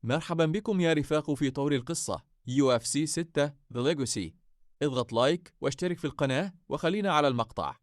مرحبا بكم يا رفاق في طور القصة UFC 6 The Legacy. اضغط لايك واشترك في القناة وخلينا على المقطع.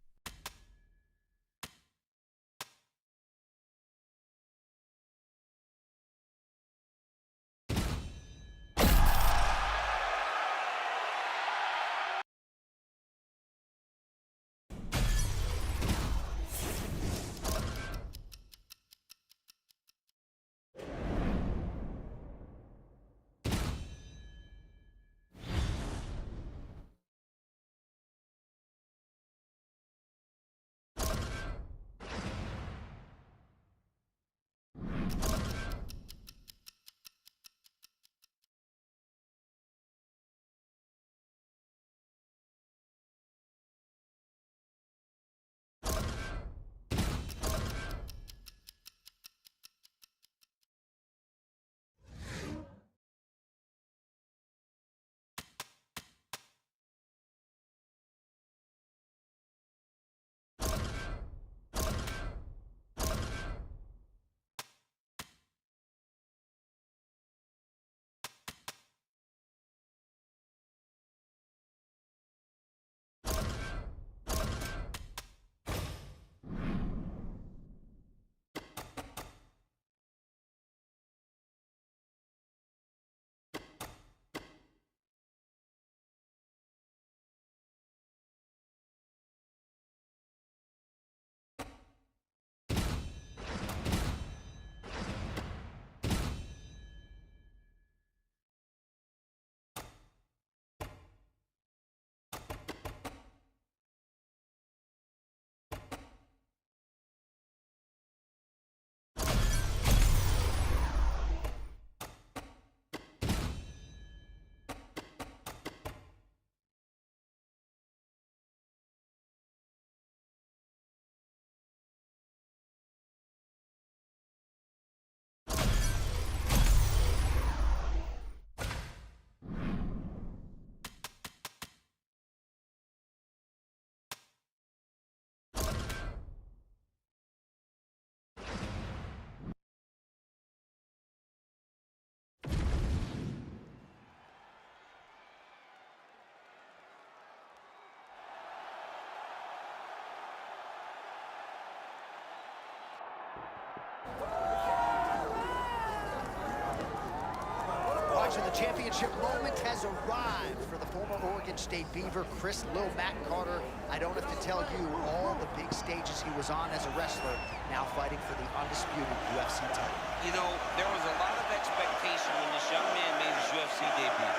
The championship moment has arrived for the former Oregon State Beaver, Chris "Lil Mac" Carter. I don't have to tell you all the big stages he was on as a wrestler, now fighting for the undisputed UFC title. You know, there was a lot of expectation when this young man made his UFC debut.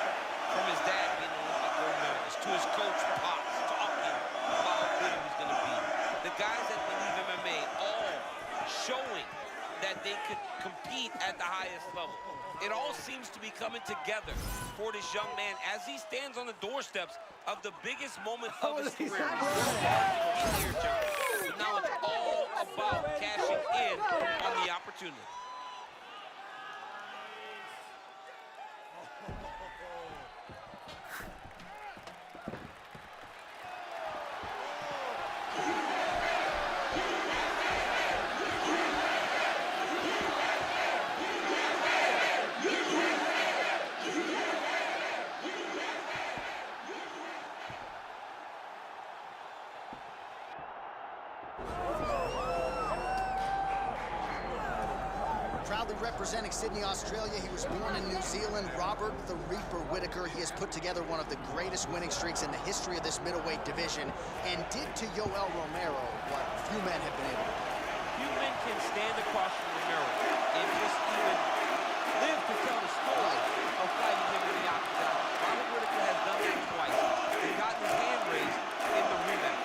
From his dad being an Olympic gold medalist, to his coach, Pops, talking about how good he was going to be. The guys that believe MMA all showing that they could compete at the highest level. It all seems to be coming together for this young man as he stands on the doorsteps of the biggest moment of his career. Here, John. But now it's all about cashing in on the opportunity. Proudly representing Sydney, Australia, he was born in New Zealand, Robert the Reaper Whittaker. He has put together one of the greatest winning streaks in the history of this middleweight division and did to Yoel Romero what few men have been able to do. Few men can stand across from Romero and just even live to tell the story of fighting him in the octagon. Robert Whittaker has done that twice. He's gotten his hand raised in the rematch.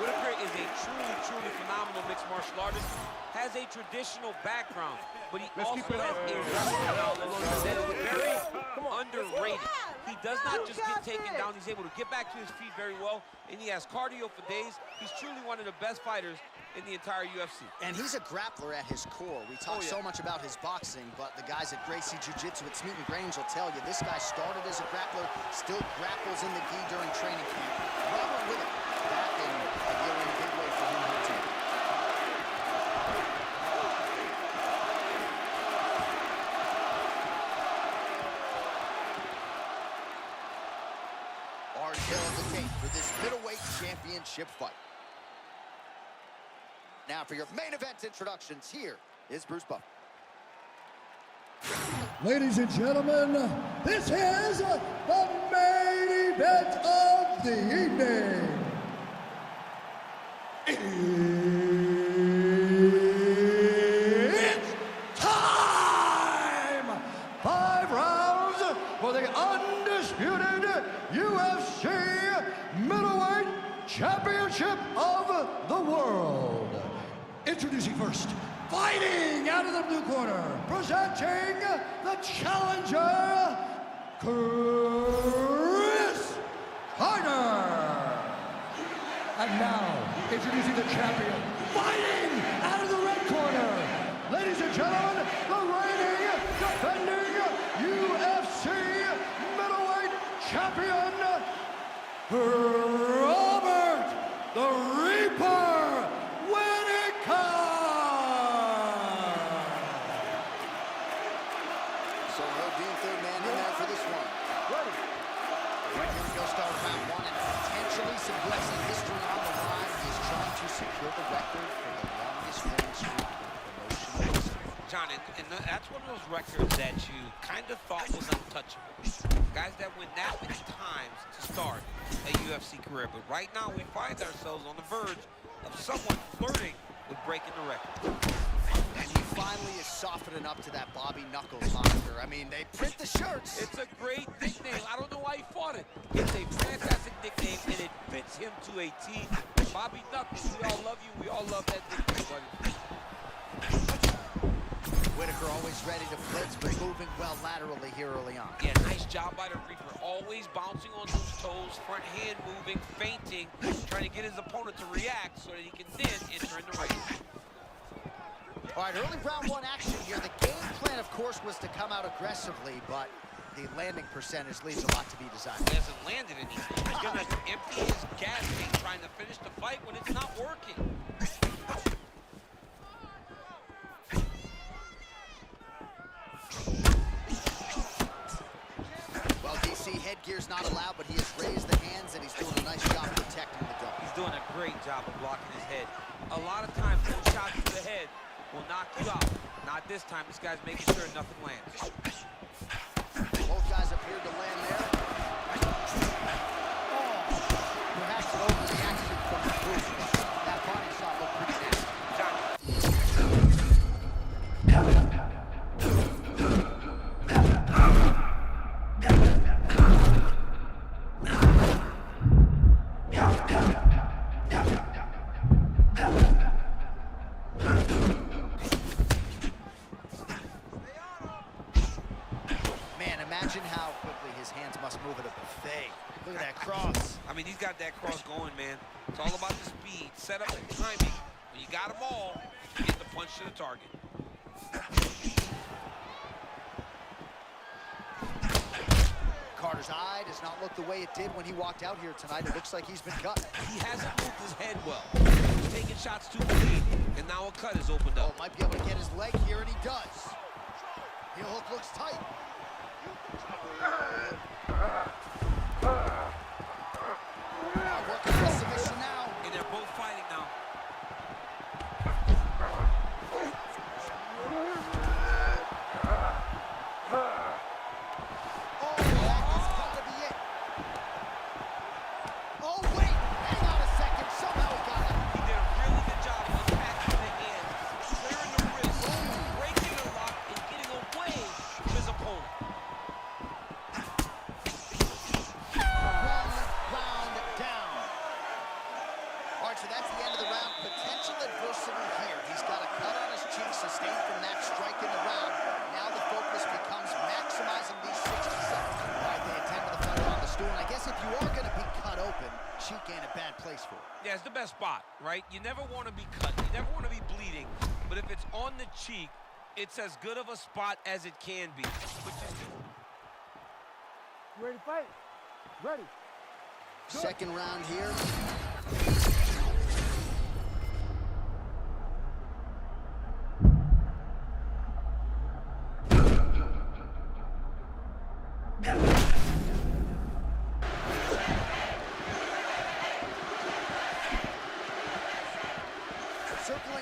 Whittaker is a truly phenomenal mixed martial artist, has a traditional background, but he also has a wrestling knowledge that is very underrated. He does not just get taken down, he's able to get back to his feet very well, and he has cardio for days. He's truly one of the best fighters in the entire UFC. And he's a grappler at his core. We talk so much about his boxing, but the guys at Gracie Jiu-Jitsu at Smeaton Grange will tell you this guy started as a grappler, still grapples in the gi during training camp. Robert Whittaker, back in a year in a big way for him here too. tail of the tape for this middleweight championship fight. Now for your main event introductions, here is Bruce Buffer. Ladies and gentlemen, this is the main event of the evening. It's time! 5 rounds for the undisputed UFC middleweight championship of the world. Introducing first, fighting out of the blue corner, presenting the challenger, Kris Kártер. And now, introducing the champion, fighting out of the red corner. Ladies and gentlemen, the reigning, defending UFC middleweight champion, Robert the Reaper Whittaker. So he'll be third man in there for this one. Ready. Here we go, start round 1, and potentially some wrestling history on the line. He's trying to secure the record for the longest winning streak in promotional history. John, and that's one of those records that you kind of thought was untouchable. Guys that win that many times to start a UFC career. But right now we find ourselves on the verge of someone flirting with breaking the record. And he finally is softening up to that Bobby Knuckles moniker. I mean, they print the shirts. It's a great nickname. I don't know why he fought it. It's a fantastic nickname, and it fits him to a T. Bobby Knuckles, we all love you. We all love that nickname, buddy. Whittaker always ready to blitz, but moving well laterally here early on. Yeah, nice job by the Reaper. Always bouncing on those toes, front hand moving, feinting, trying to get his opponent to react so that he can then enter in the ring. All right, early round 1 action here. The game plan, of course, was to come out aggressively, but the landing percentage leaves a lot to be desired. He hasn't landed anything. He's gonna empty his gas tank trying to finish the fight when it's not working. Well, DC, headgear's not allowed, but he has raised the hands, and he's doing a nice job protecting the dome. He's doing a great job of blocking his head. A lot of times, those shots to the head will knock you out. Not this time. This guy's making sure nothing lands. Both guys appeared to land there. Perhaps an overreaction from the booth, but that body shot looked pretty nasty. Man, imagine how quickly his hands must move at a buffet. Look at that cross. I mean, he's got that cross going, man. It's all about the speed, setup, and timing. When you got them all, you get the punch to the target. Carter's eye does not look the way it did when he walked out here tonight. It looks like he's been cut. He hasn't moved his head well. He's taking shots too clean, and now a cut is opened up. Might be able to get his leg here, and he does. Heel hook looks tight. Working for a submission now. And they're both fighting now. Yeah, it's the best spot, right? You never want to be cut. You never want to be bleeding. But if it's on the cheek, it's as good of a spot as it can be. Which is... You ready to fight? Ready. Good. Second round here.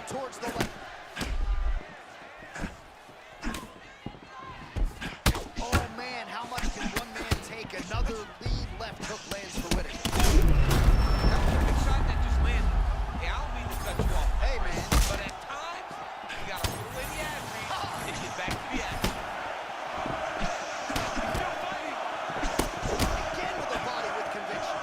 towards the left. Oh man, how much can one man take? Another lead left hook lands for Whittaker. That was a big shot that just landed. Hey, I don't mean to cut you off. Hey man. But at times, you gotta put away the action and get back to the action. Again with a body with conviction.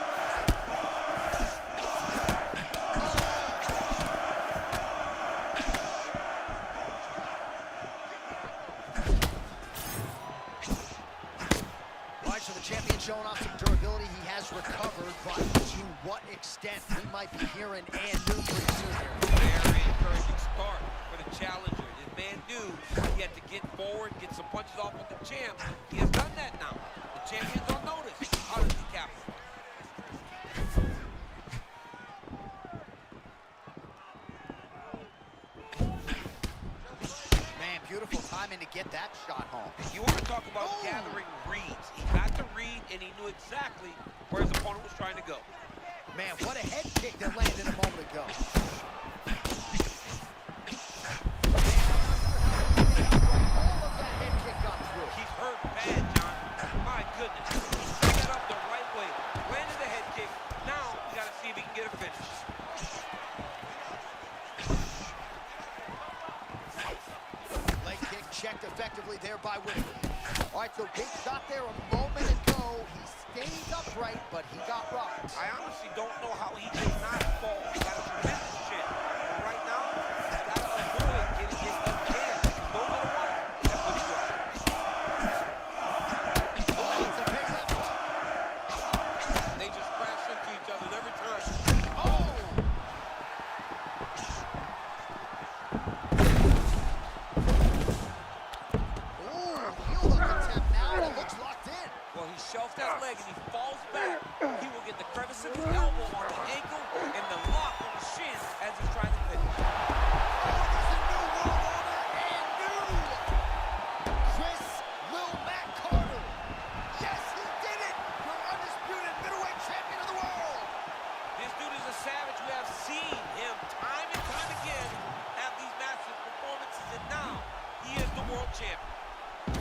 Right, so the champion showing off some durability. He has recovered, but to what extent we might be hearing and new pretty soon here. Very encouraging start for the challenger. This man knew he had to get forward, get some punches off with the champ. He has done that now. The champion's on notice. How does he capitalize? Man, beautiful timing to get that shot home. You want to talk about gathering reads. He got the read, and he knew exactly where his opponent was trying to go. Man, what a head kick that landed a moment ago. All of that head kick got through. He's hurt bad, John. My goodness. Set that up the right way. Landed the head kick. Now, we got to see if he can get a finish. Leg kick checked effectively there by Whittaker. All right, so big shot there a moment ago. He stayed upright, but he got rocked. I honestly don't know how he did not fall. He got a tremendous chin. But right now, he's got to avoid getting hit again. No matter what, that's what he does. Oh, it's a big left. They just crash into each other every time. Oh! Ooh, heel hook attempt now, and it looks locked in. Well, he shelves that leg and he falls back. He will get the crevice of his elbow on the ankle and the lock on the shin as he's trying to finish. Oh, there's a new world order and new Chris Lil Matt Carter. Yes, he did it. Your undisputed middleweight champion of the world. This dude is a savage. We have seen him time and time again have these massive performances, and now he is the world champion.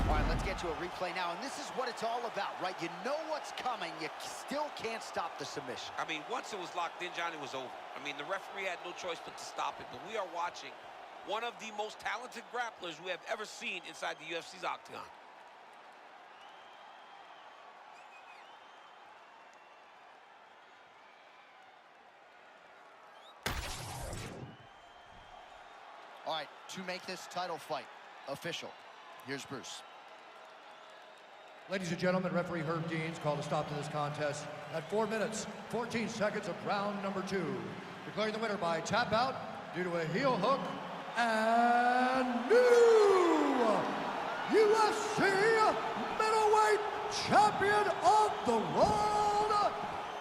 All right, let's get to a replay now, and this is what it's all about, right? You know what's coming. You still can't stop the submission. I mean, once it was locked in, John, it was over. I mean, the referee had no choice but to stop it, but we are watching one of the most talented grapplers we have ever seen inside the UFC's octagon. All right, to make this title fight official, here's Bruce. Ladies and gentlemen, referee Herb Deans called a stop to this contest at 4 minutes, 14 seconds of round number 2. Declaring the winner by tap out due to a heel hook and new UFC middleweight champion of the world,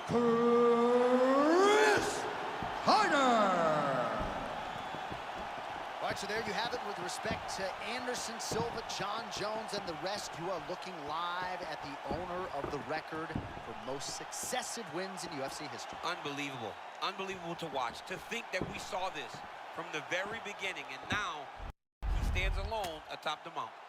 Kris Kardashian. All right, so there you have it with respect to Anderson Silva, John Jones, and the rest. You are looking live at the owner of the record for most successive wins in UFC history. Unbelievable. Unbelievable to watch. To think that we saw this from the very beginning, and now he stands alone atop the mountain.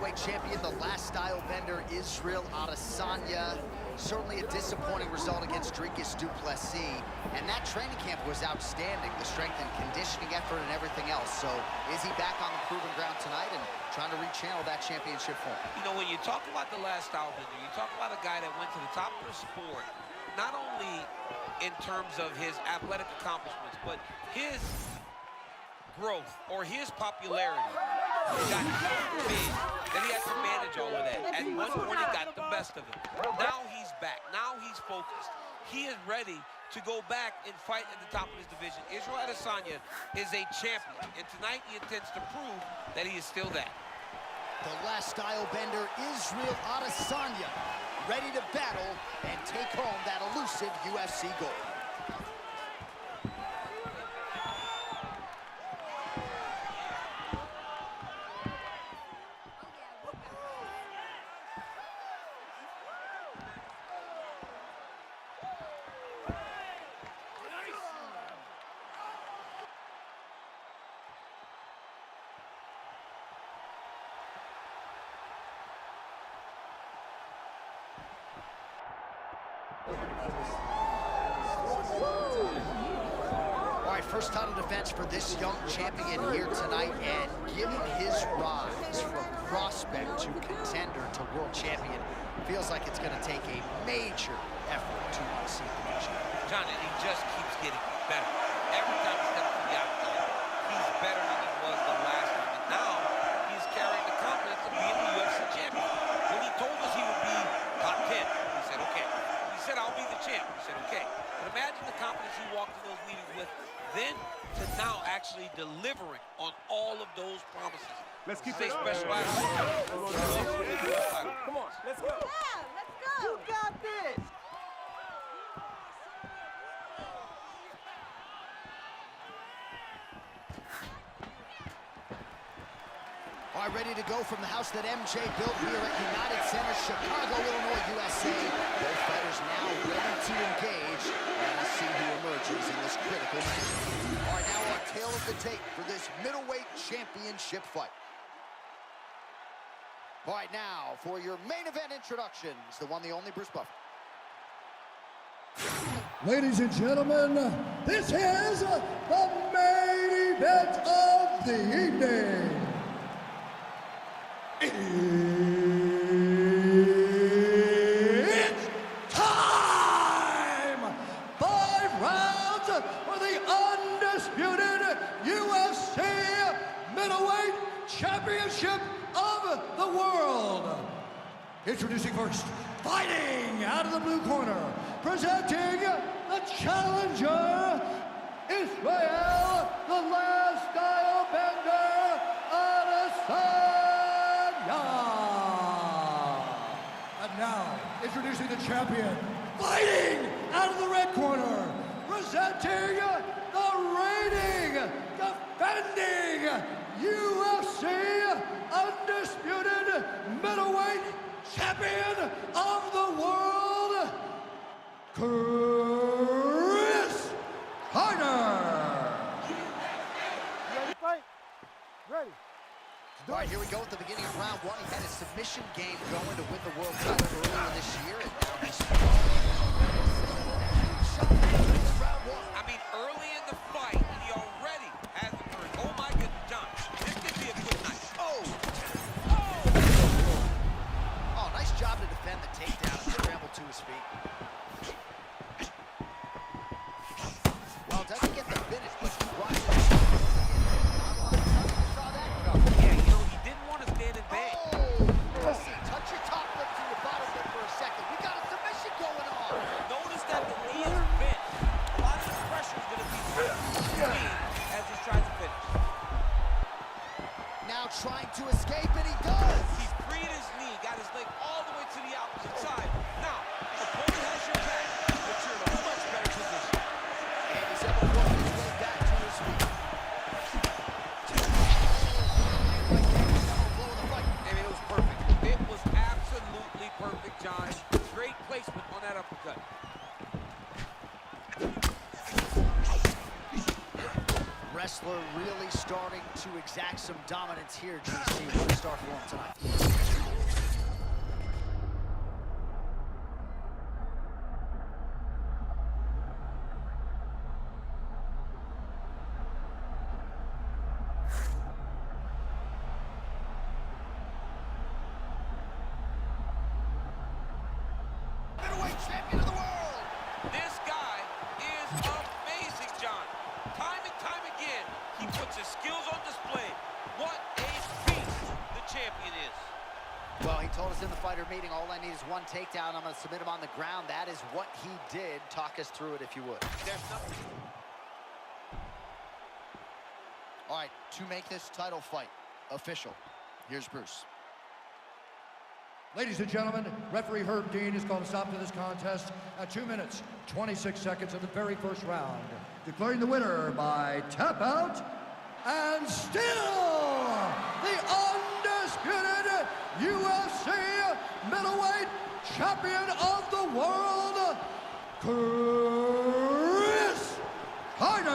middleweight champion, the last style bender, Israel Adesanya. Certainly a disappointing result against Dricus du Plessis. And that training camp was outstanding, the strength and conditioning effort and everything else. So is he back on the proven ground tonight and trying to rechannel that championship form? You know, when you talk about the last style bender, you talk about a guy that went to the top of the sport, not only in terms of his athletic accomplishments, but his growth or his popularity got so big that he had to manage all of that. At one point, he got the best of it. Now he's back. Now he's focused. He is ready to go back and fight at the top of his division. Israel Adesanya is a champion, and tonight he intends to prove that he is still that. The last style bender, Israel Adesanya, ready to battle and take home that elusive UFC gold. All right, first title defense for this young champion here tonight, and given his rise from prospect to contender to world champion, feels like it's going to take a major effort to unseat the nation. John, and he just keeps getting better. Every time he steps to the outside, he's better than he was the last time. And now he's carrying the confidence of being the UFC champion. When he told us he would be top 10, he said, okay. He said, I'll be the champ. He said, okay. But imagine the confidence he walked in those meetings with, then to now actually delivering on all of those promises. Let's keep Stay it up. special. Come on, let's go. Yeah, let's go. You got this. All right, ready to go from the house that MJ built here at United Center, Chicago, Illinois, USA. Both fighters now ready to engage, and let's see who emerges in this critical match. All right, now our tale of the tape for this middleweight championship fight. All right, now for your main event introductions, the one, the only Bruce Buffer. Ladies and gentlemen, this is the main event of the evening. It's time! 5 rounds for the undisputed UFC middleweight championship of the world. Introducing first, fighting out of the blue corner, presenting the challenger, Israel, the last style bender, Adesanya. And now, introducing the champion, fighting out of the red corner, presenting the reigning, defending UFC undisputed middleweight champion of the world, Kris Carter. Ready to fight? Ready. All right, here we go at the beginning of round one. He had a submission game going to win the world title earlier this year, and now he's round one. I mean, early in the fight, and he already has the courage. Oh my goodness, John, this could be a good night. Oh, nice job to defend the takedown and scramble to his feet. Well, doesn't get the finish, but he rises. Not a lot of time you saw that coming. Yeah, you know, he didn't want to stand and bang. Listen, touch your top lip to your bottom lip for a second. We got a submission going on. Notice that the knee is bent. A lot of the pressure is going to be as he tries to finish. Now trying to escape, and he does. He freed his knee, got his leg all the way to the opposite side. Now, the opponent has your back, but you're in a much better position. And he's able to work his way back to his feet. I mean, it was perfect. It was absolutely perfect, John. Great placement on that uppercut. wrestler really starting to exact some dominance here, GC. What a start for him tonight. Middleweight champion of the world! This guy is amazing, John. Time and time again, he puts his skills on display. What a beast the champion is. Well, he told us in the fighter meeting, all I need is one takedown. I'm going to submit him on the ground. That is what he did. Talk us through it if you would. There's nothing. All right, to make this title fight official, here's Bruce. Ladies and gentlemen, referee Herb Dean has called a stop to this contest at 2 minutes, 26 seconds of the very first round, declaring the winner by tap out, and still the undisputed UFC middleweight champion of the world, Kris Carter.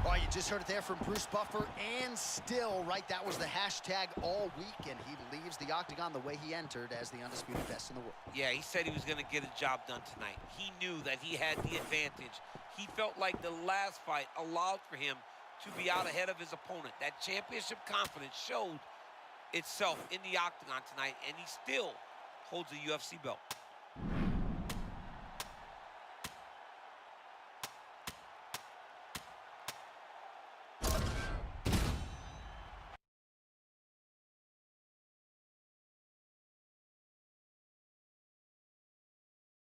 All right, you just heard it there from Bruce Buffer, and still, right, that was the hashtag all week, and he leaves the octagon the way he entered as the undisputed best in the world. Yeah, he said he was going to get a job done tonight. He knew that he had the advantage. He felt like the last fight allowed for him to be out ahead of his opponent. That championship confidence showed itself in the octagon tonight, and he still holds a UFC belt.